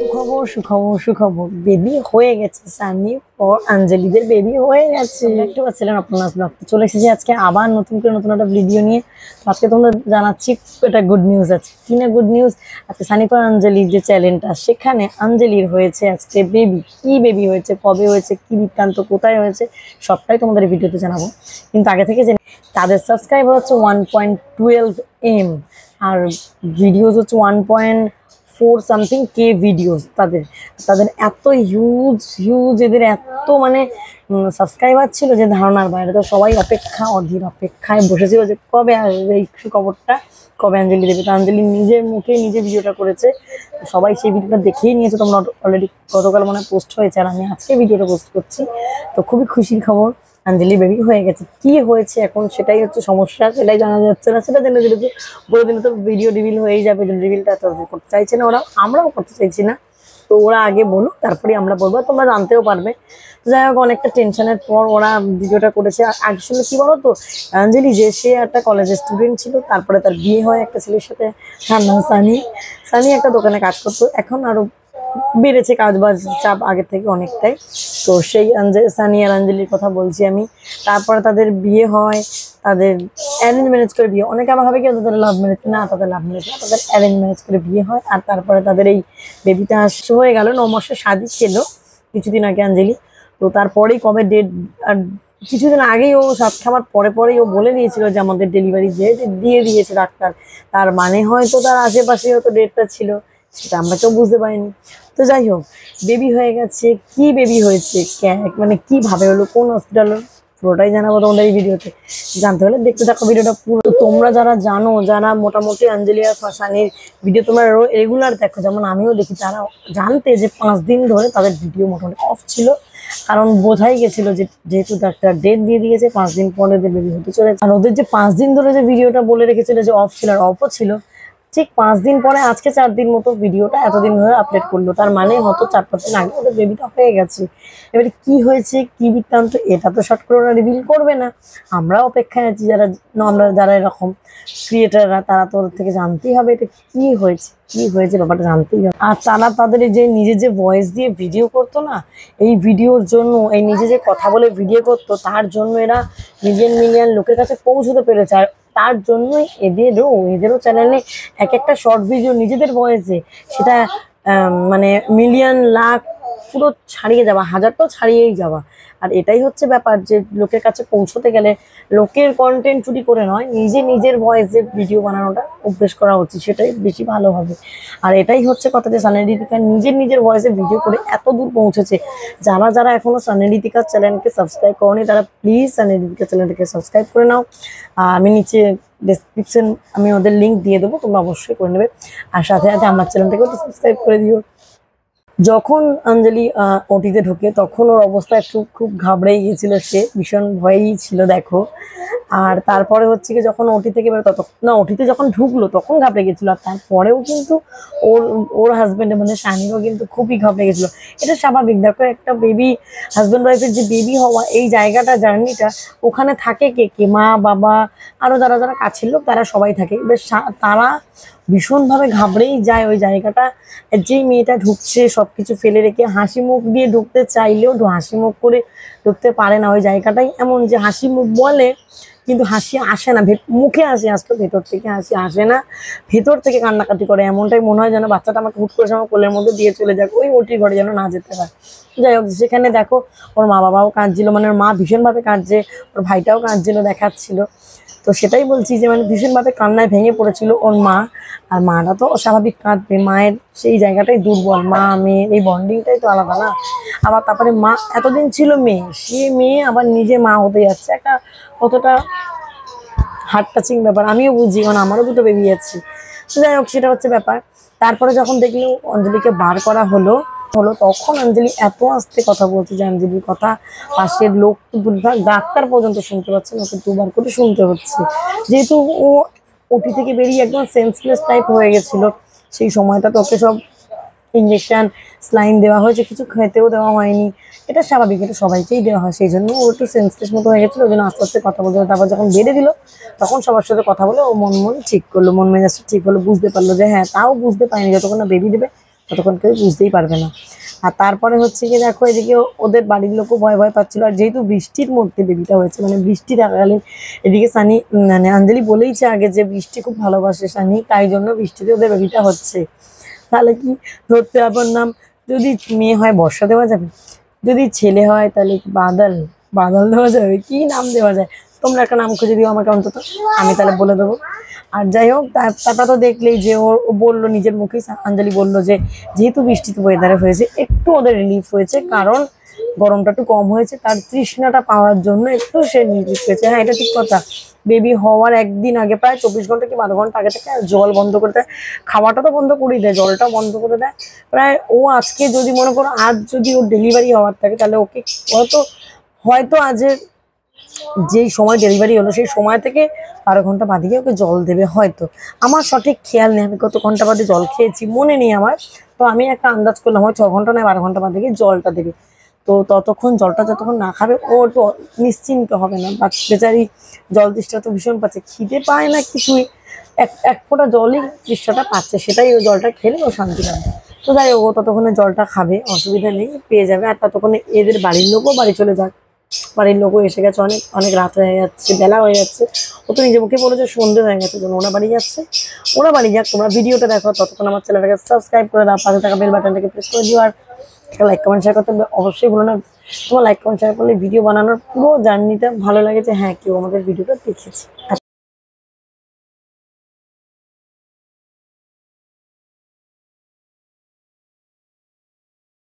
সুখবর সুখবর সুখবর, বেবি হয়ে গেছে। সানি ও আঞ্জলিদের বেবি হয়ে গেছে। একটু ছিলেন আপনার ব্লগ চলে এসেছি আজকে আবার নতুন করে নতুন একটা ভিডিও নিয়ে। আজকে তোমরা জানাচ্ছি এটা গুড নিউজ আছে কি না। গুড নিউজ, আজকে সানি ও আঞ্জলির যে চ্যানেলটা, সেখানে আঞ্জলির হয়েছে আজকে বেবি। কি বেবি হয়েছে, কবে হয়েছে, কি বৃত্তান্ত, কোথায় হয়েছে, সবটাই তোমাদের ভিডিওতে জানাবো। কিন্তু আগে থেকে জেনে তাদের সাবস্ক্রাইবার হচ্ছে 1.12M আর ভিডিওস হচ্ছে 1.4 সামথিং কে ভিডিওস। তাদের তাদের এত হিউজ এদের এত মানে সাবস্ক্রাইবার ছিল যে ধারণার বাইরে। তো সবাই অধীর অপেক্ষায় বসেছিল যে কবে আসবে এই খবরটা, কবে অঞ্জলি দেবে। তো অঞ্জলি নিজের মুখে নিজে ভিডিওটা করেছে, সবাই সেই ভিডিওটা দেখেই নিয়েছে। তোমরা অলরেডি গতকাল মনে পোস্ট হয়েছে আর আমি আজকে ভিডিওটা পোস্ট করছি। তো খুবই খুশির খবর, আঞ্জলি বেবি হয়ে গেছে। কি হয়েছে এখন সেটাই হচ্ছে সমস্যা, সেটাই জানা যাচ্ছে না। সেটা জেনে দিলে বলে দিলে তো ভিডিও রিভিল হয়েই যাবে। রিভিলটা তো করতে চাইছে না ওরা, আমরাও করতে চাইছি না। তো ওরা আগে বলুক, তারপরে আমরা বলবো, তোমরা জানতেও পারবে। যাই হোক, অনেকটা টেনশনের পর ওরা ভিডিওটা করেছে। আসলে কি বলো তো, অঞ্জলি যে সে একটা কলেজের স্টুডেন্ট ছিল, তারপরে তার বিয়ে হয় একটা ছেলের সাথে, তার নাম সানি। সানি একটা দোকানে কাজ করতো, এখন আরো বেড়েছে কাজ বাজ চাপ আগের থেকে অনেকটাই। তো সেই সানি আর অঞ্জলির কথা বলছি আমি। তারপরে তাদের বিয়ে হয়, তাদের অ্যারেঞ্জ ম্যারেজ করে বিয়ে। অনেকে আবার ভাবে কি তাদের লাভ ম্যারেজ, না তাদের লাভ ম্যারেজ না, তাদের অ্যারেঞ্জ ম্যারেজ করে বিয়ে হয়। আর তারপরে তাদের এই বেবিটা হয়ে গেল। 9 মাসের শাদি ছিল কিছুদিন আগে অঞ্জলি। তো তারপরেই কবে ডেট, আর কিছুদিন আগেই ও সাত খাবার পরেই ও বলে দিয়েছিল যে আমাদের ডেলিভারি দিয়ে দিয়েছে ডাক্তার। তার মানে হয়তো তার আশেপাশে হয়তো ডেটটা ছিল, সেটা আমরা কেউ বুঝতে পারিনি। তো যাই হোক, বেবি হয়ে গেছে। কি বেবি হয়েছে, মানে কিভাবে হলো, কোন হসপিটাল, পুরোটাই জানাবো তোমাদের এই ভিডিওতে। জানতে হলে দেখতে থাকো ভিডিওটা পুরো। তো তোমরা যারা জানো, যারা মোটামুটি অঞ্জলি আর সানির ভিডিও তোমরা রেগুলার দেখো, যেমন আমিও দেখি, তারা জানতে যে 5 দিন ধরে তাদের ভিডিও মোটামুটি অফ ছিল। কারণ বোঝাই গেছিল যে যেহেতু ডাক্তার ডেট দিয়ে দিয়েছে 5 দিন পরে ওদের বেবি হতে চলেছে। আর ওদের যে 5 দিন ধরে যে ভিডিওটা বলে রেখেছিল যে অফ ছিল, আর অফও ছিল, ঠিক 5 দিন পরে আজকে 4 দিন মতো ভিডিওটা এতদিন ধরে আপলোড করলো। তার মানে হয়তো 4-5 দিন আগে ওদের বেবিটা হয়ে গেছে। এবারে কি হয়েছে, কি বৃত্তান্ত, এটা তো শর্ট করে ওরা রিভিল করবে না। আমরাও অপেক্ষায় আছি, যারা এরকম ক্রিয়েটাররা, তারা তো ওদের থেকে জানতেই হবে এটা কি হয়েছে ব্যাপারটা জানতেই হবে। আর তারা তাদের যে নিজে যে ভয়েস দিয়ে ভিডিও করতো না, এই ভিডিওর জন্য, এই নিজে যে কথা বলে ভিডিও করতো, তার জন্য এরা মিলিয়ন লোকের কাছে পৌঁছতে পেরেছে। আর তার জন্যই এদেরও চ্যানেলে এক একটা শর্ট ভিডিও নিজেদের ভয়েসে, সেটা মানে মিলিয়ন লাখ পুরো ছাড়িয়ে যাওয়া, হাজারটাও ছাড়িয়েই যাওয়া। আর এটাই হচ্ছে ব্যাপার, যে লোকের কাছে পৌঁছতে গেলে লোকের কন্টেন্ট চুরি করে নয়, নিজের ভয়েসে ভিডিও বানানোটা অভ্যেস করা উচিত, সেটাই বেশি ভালো হবে। আর এটাই হচ্ছে কথা, যে সানি ঋতিকা নিজের ভয়েসে ভিডিও করে এত দূর পৌঁছেছে। যারা এখনো সানি ঋতিকার চ্যানেলকে সাবস্ক্রাইব করনি, তারা প্লিজ সানি ঋতিকার চ্যানেলটাকে সাবস্ক্রাইব করে নাও। আমি নিচে ডেসক্রিপশন আমি ওদের লিঙ্ক দিয়ে দেবো, তোমরা অবশ্যই করে নেবে। আর সাথে আমার চ্যানেলটাকে একটু সাবস্ক্রাইব করে দিও। যখন অঞ্জলি ওটিতে ঢুকে, তখন ওর অবস্থা খুব ঘাবড়েই গিয়েছিল, সে ভীষণ ভয়েই ছিল দেখো। আর তারপরে হচ্ছে কি, যখন ওটি থেকে ওটিতে যখন ঢুকলো তখন ঘাবড়ে গেছিলো। আর তারপরেও কিন্তু ওর হাজবেন্ডের মানে সানিরও কিন্তু খুবই ঘাবড়ে গেছিলো। এটা স্বাভাবিক, দেখো একটা বেবি, হাজব্যান্ড ওয়াইফের যে বেবি হওয়া, এই জায়গাটা, জার্নিটা, ওখানে থাকে কে মা বাবা, আরো যারা কাছের লোক, তারা সবাই থাকে। বেশ তারা ভীষণভাবে ঘাবড়েই যায় ওই জায়গাটা। যেই মেয়েটা ঢুকছে সবকিছু ফেলে রেখে, হাসি মুখ দিয়ে ঢুকতে চাইলেও হাসি মুখ করে ঢুকতে পারে না। ওই জায়গাটাই এমন যে হাসি মুখ বলে কিন্তু হাসি আসে না, মুখে হাসি আসতো, ভেতর থেকে হাসি আসে না, ভেতর থেকে কান্নাকাটি করে। এমনটাই মনে হয় যেন বাচ্চাটা আমাকে হুট করে আমার কোলের মধ্যে দিয়ে চলে যাক, ওই ওটির ঘরে যেন না যেতে হয়। যাই হোক, সেখানে দেখো ওর মা বাবাও কাঁদছিল, মানে ওর মা ভীষণভাবে কাঁদছে, ওর ভাইটাও কাঁদছিল, দেখাচ্ছিল। তো সেটাই বলছি যে মানে ভীষণভাবে কান্নায় ভেঙে পড়েছিল ওর মা। আর মাটা তো অস্বাভাবিক কাঁদবে, মায়ের সেই জায়গাটাই দুর্বল, মা মেয়ের এই বন্ডিংটাই তো আলাদা না। আবার তারপরে মা এতদিন ছিল মেয়ে, সে মেয়ে আবার নিজে মা হতে যাচ্ছে, একটা কতটা হার্ট টাচিং ব্যাপার। আমিও বুঝি, কারণ আমারও দুটো বেবি আছে। যাই হোক, সেটা হচ্ছে ব্যাপার। তারপরে যখন দেখলো অঞ্জলিকে বার করা হলো, তখন অঞ্জলি এত আস্তে কথা বলছে যে অঞ্জলির কথা পাশের লোক, ডাক্তার পর্যন্ত শুনতে পাচ্ছে না, ওকে 2বার করে শুনতে হচ্ছে। যেহেতু ওটি থেকে বেরিয়ে একদম সেন্সলেস টাইপ হয়ে গেছিল, সেই সময়টা তো ওকে সব ইঞ্জেকশন স্লাইন দেওয়া হয়েছে, কিছু খেতেও দেওয়া হয়নি। এটা স্বাভাবিক, এটা সবাইকেই দেওয়া হয়, সেই জন্য ও একটু সেন্সলেস মতো হয়ে গেছিলো। ওই জন্য আস্তে আস্তে কথা বলতে তারপর যখন বেড়ে দিল তখন সবার সাথে কথা বলে ও মন ঠিক করলো, মন মেজাজটা ঠিক হলো, বুঝতে পারলো যে হ্যাঁ, তাও বুঝতে পারিনি, যতক্ষণ না বেবি দেবে ততক্ষণ কেউ বুঝতেই পারবে না। আর তারপরে হচ্ছে কি দেখো, এদিকে ওদের বাড়ির লোকও ভয় ভয় পাচ্ছিলো। আর যেহেতু বৃষ্টির মধ্যে বেবিটা হয়েছে, মানে বৃষ্টি থাকাকালীন, এদিকে সানি মানে অঞ্জলি বলেইছে আগে যে বৃষ্টি খুব ভালোবাসে সানি, তাই জন্য বৃষ্টিতে ওদের বেবিটা হচ্ছে। তাহলে কি ধরতে হবে ওর নাম? যদি মেয়ে হয় বর্ষা দেওয়া যাবে, যদি ছেলে হয় তাহলে কি বাদল, বাদল দেওয়া যাবে, কি নাম দেওয়া যায়? তোমরা একটা নাম খুঁজে দিও আমাকে অন্তত, আমি তাহলে বলে দেবো। আর যাই হোক, তারপর তো দেখলেই যে ও বললো নিজের মুখেই, অঞ্জলি বললো যে যেহেতু বৃষ্টিতে ওয়েদারে হয়েছে একটু ওদের রিলিফ হয়েছে, কারণ গরমটা একটু কম হয়েছে, তার তৃষ্ণাটা পাওয়ার জন্য একটু সে রিলিফ হয়েছে। হ্যাঁ, এটা ঠিক কথা। বেবি হওয়ার একদিন আগে, প্রায় 24 ঘন্টা কি 12 ঘন্টা আগে থেকে জল বন্ধ করে দেয়, খাওয়াটা তো বন্ধ করেই দেয়, জলটাও বন্ধ করে দেয়। প্রায় ও আজকে যদি মনে করো আজ যদি ওর ডেলিভারি হওয়ার থাকে, তাহলে ওকে হয়তো হয়তো আজের যেই সময় ডেলিভারি হলো সেই সময় থেকে 12 ঘন্টা বাদে গিয়ে ওকে জল দেবে হয়তো। আমার সঠিক খেয়াল নেই আমি কত ঘন্টা বাদে জল খেয়েছি, মনে নেই আমার। তো আমি একটা আন্দাজ করলাম হয় 6 ঘন্টা নয় 12 ঘন্টা বাদে গিয়ে জলটা দেবে। তো ততক্ষণ জলটা যতক্ষণ না খাবে ও একটু নিশ্চিন্ত হবে না। বেচারি জল তৃষ্ণা তো ভীষণ পাচ্ছে, খিদে পায় না কিছুই, এক ফোঁটা জলই তৃষ্ণাটা পাচ্ছে, সেটাই ও জলটা খেলে ও শান্তি পাবে। তো যাই হোক, ও ততক্ষণে জলটা খাবে, অসুবিধা নেই, পেয়ে যাবে। আর ততক্ষণে এদের বাড়ির লোকও বাড়ি চলে যাক, বাড়ির লোকও এসে গেছে, অনেক অনেক রাত হয়ে যাচ্ছে, বেলা হয়ে যাচ্ছে। ও তো নিজে মুখে বলে যে সন্ধে হয়ে গেছে, জন্য ওরা বাড়ি যাচ্ছে। ওরা বাড়ি যাক, তোমরা ভিডিওটা দেখো, ততক্ষণ আমার চ্যানেলটাকে সাবস্ক্রাইব করে দাও, পাশে থাকা বেল বাটনটাকে প্রেস করে দিও। আর লাইক কমেন্ট শেয়ার করতে অবশ্যই ভুলো না। তোমার লাইক কমেন্ট শেয়ার করলে ভিডিও বানানোর পুরো জার্নিটা ভালো লাগে যে হ্যাঁ, কেউ আমাদের ভিডিওটা দেখেছে।